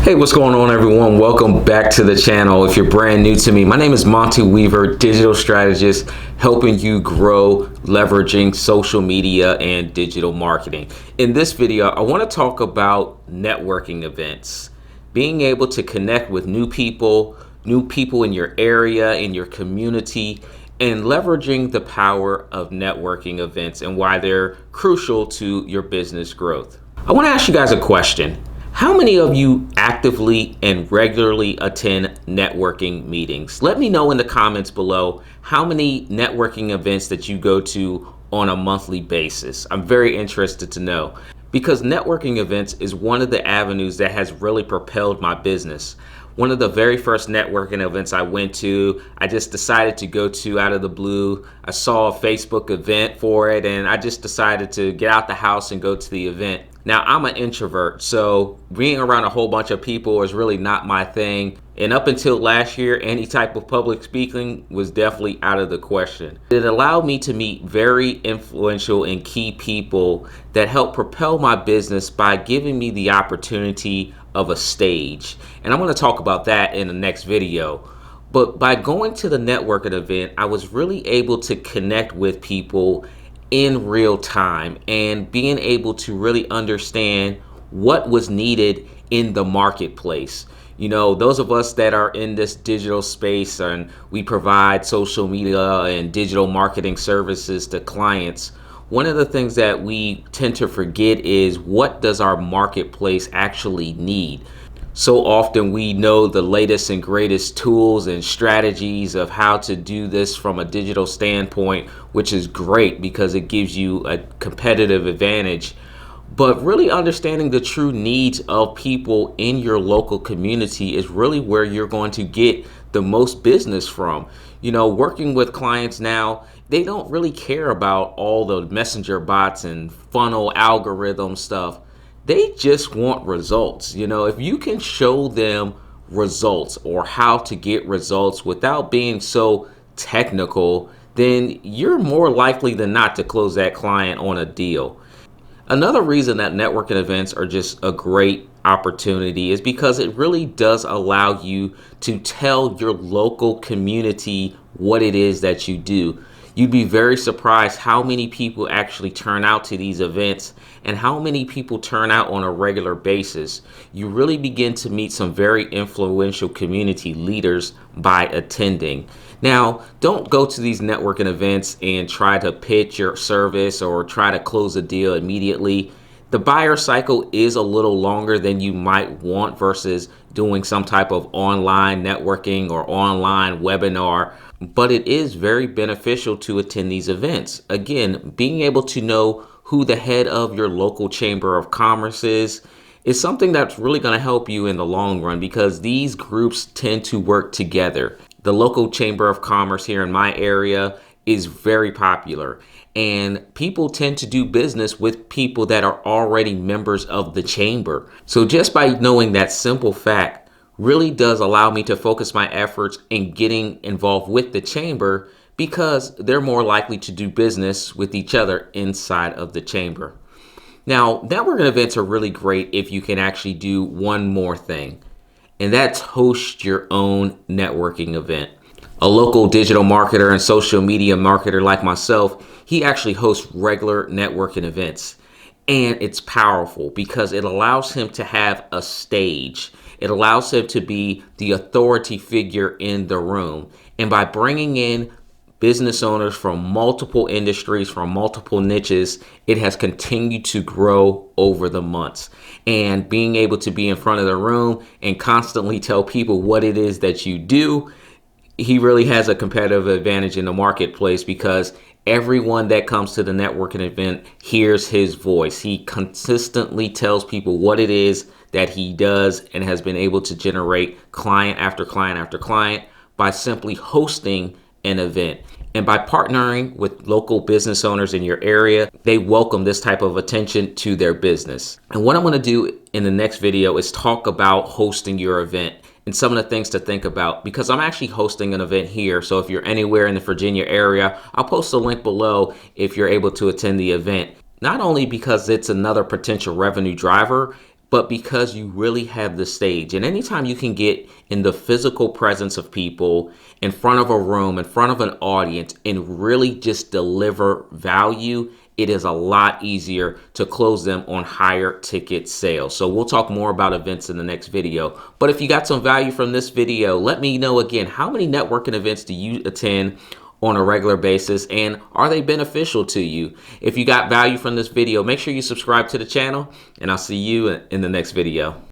Hey, what's going on, everyone? Welcome back to the channel. If you're brand new to me, my name is Monty Weaver, digital strategist, helping you grow leveraging social media and digital marketing. In this video, I want to talk about networking events, being able to connect with new people in your area, in your community, and leveraging the power of networking events and why they're crucial to your business growth. I want to ask you guys a question. How many of you actively and regularly attend networking meetings? Let me know in the comments below how many networking events that you go to on a monthly basis. I'm very interested to know, because networking events is one of the avenues that has really propelled my business. One of the very first networking events I went to, I just decided to go to out of the blue. I saw a Facebook event for it and I just decided to get out the house and go to the event. Now, I'm an introvert, so being around a whole bunch of people is really not my thing. And up until last year, any type of public speaking was definitely out of the question. It allowed me to meet very influential and key people that helped propel my business by giving me the opportunity of a stage. And I'm going to talk about that in the next video. But by going to the networking event, I was really able to connect with people in real time and being able to really understand what was needed in the marketplace. You know, those of us that are in this digital space and we provide social media and digital marketing services to clients, one of the things that we tend to forget is, what does our marketplace actually need? So often we know the latest and greatest tools and strategies of how to do this from a digital standpoint, which is great because it gives you a competitive advantage. But really understanding the true needs of people in your local community is really where you're going to get the most business from. You know, working with clients now, they don't really care about all the messenger bots and funnel algorithm stuff. They just want results. You know, if you can show them results or how to get results without being so technical, then you're more likely than not to close that client on a deal. Another reason that networking events are just a great opportunity is because it really does allow you to tell your local community what it is that you do. You'd be very surprised how many people actually turn out to these events and how many people turn out on a regular basis. You really begin to meet some very influential community leaders by attending. Now, don't go to these networking events and try to pitch your service or try to close a deal immediately. The buyer cycle is a little longer than you might want versus doing some type of online networking or online webinar, but it is very beneficial to attend these events. Again, being able to know who the head of your local chamber of commerce is something that's really going to help you in the long run, because these groups tend to work together. The local chamber of commerce here in my area is very popular, and people tend to do business with people that are already members of the chamber. So just by knowing that simple fact really does allow me to focus my efforts in getting involved with the chamber, because they're more likely to do business with each other inside of the chamber. Now, networking events are really great if you can actually do one more thing, and that's host your own networking event. A local digital marketer and social media marketer like myself, he actually hosts regular networking events. And it's powerful because it allows him to have a stage. It allows him to be the authority figure in the room. And by bringing in business owners from multiple industries, from multiple niches, it has continued to grow over the months. And being able to be in front of the room and constantly tell people what it is that you do, he really has a competitive advantage in the marketplace, because everyone that comes to the networking event hears his voice. He consistently tells people what it is that he does and has been able to generate client after client after client by simply hosting an event. And by partnering with local business owners in your area, they welcome this type of attention to their business. And what I'm going to do in the next video is talk about hosting your event and some of the things to think about, because I'm actually hosting an event here. So if you're anywhere in the Virginia area, I'll post a link below if you're able to attend the event. Not only because it's another potential revenue driver, but because you really have the stage. And anytime you can get in the physical presence of people, in front of a room, in front of an audience, and really just deliver value, it is a lot easier to close them on higher ticket sales. So we'll talk more about events in the next video. But if you got some value from this video, let me know again, how many networking events do you attend on a regular basis, and are they beneficial to you? If you got value from this video, make sure you subscribe to the channel, and I'll see you in the next video.